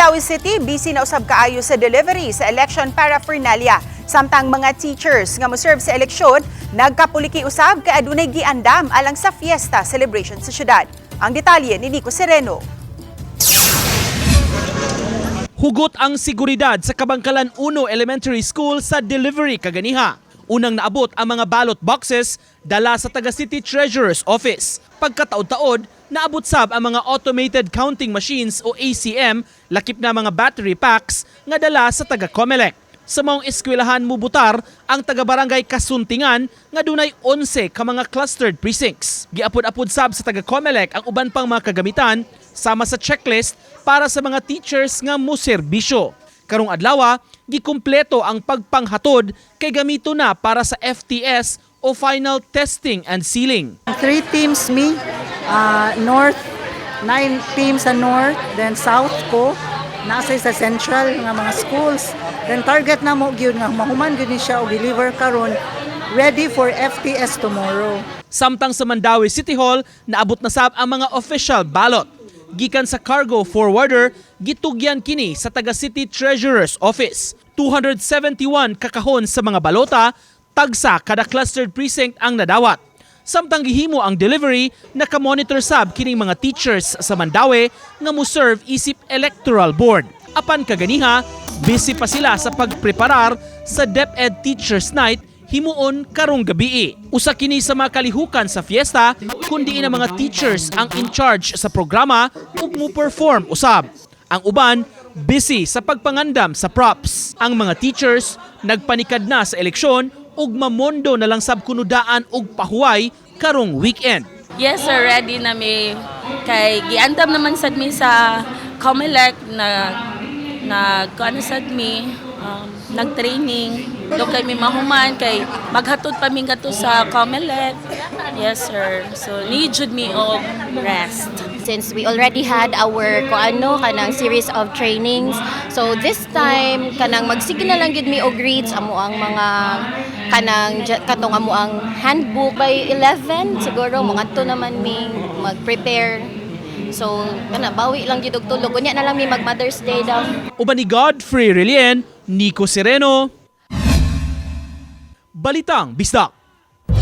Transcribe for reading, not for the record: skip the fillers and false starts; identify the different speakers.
Speaker 1: Mandaue City busy na usab kaayo sa delivery sa election paraphernalia. Samtang mga teachers nga moserve sa eleksyon nagkapuliki usab kay adunay giandam alang sa fiesta celebration sa syudad. Ang detalye ni Nico Sereno.
Speaker 2: Hugot ang seguridad sa Kabangkalan 1 Elementary School sa delivery kaganiha. Unang naabot ang mga ballot boxes dala sa Taga City Treasurer's Office. Pagkataod-taod, naabot sab ang mga automated counting machines o ACM, lakip na mga battery packs nga dala sa Taga Comelec. Sa maong eskwelahan mubutar ang taga-barangay Kasuntingan nga dunay 11 ka mga clustered precincts. Giapod-apod sab sa Taga Comelec ang uban pang mga kagamitan sama sa checklist para sa mga teachers nga moserbisyo. Karong adlaw, gikumpleto ang pagpanghatod kay gamito na para sa FTS o final testing and sealing.
Speaker 3: 3 teams north, 9 teams sa north, then south ko, nasa sa central nga mga schools. Then target na mo gyud nga mahuman gyud ni siya og deliver karon ready for FTS tomorrow.
Speaker 2: Samtang sa Mandaue City Hall, naabot na sab ang mga official ballot. Gikan sa cargo forwarder, gitugyan kini sa Taga City Treasurer's Office. 271 kakahon sa mga balota, tagsa kada clustered precinct ang nadawat. Samtang gihimo ang delivery, nakamonitor sab kining mga teachers sa Mandaue nga moserve isip electoral board. Apan kaganiha, busy pa sila sa pagpreparar sa DepEd Teachers Night himuon karong gabii. Usa kini sa mga kalihukan sa fiesta kundi ang mga teachers ang in charge sa programa ug mo-perform usab. Ang uban busy sa pagpangandam sa props. Ang mga teachers nagpanikad na sa eleksyon ug mamondo na lang sab kunudaan og pahuway karong weekend.
Speaker 4: Yes sir, ready na mi kay giandam naman sad mi sa Comelec na kuan sad mi nag-training. Do kay mi mahuman kay maghatod pa mi gato sa Comelec. Yes sir. So need jud mi og rest.
Speaker 5: Since we already had our kanang series of trainings, so this time kanang magsige na lang gid mi og reads amo ang mga katong amo ang handbook by 11 siguro mga to naman mi mag-prepare. So kana bawi lang gid og tulog unya na lang mi mag Mother's Day daw.
Speaker 2: Uban ni Godfrey Relien, Nico Sereno, Balitang Bisdak.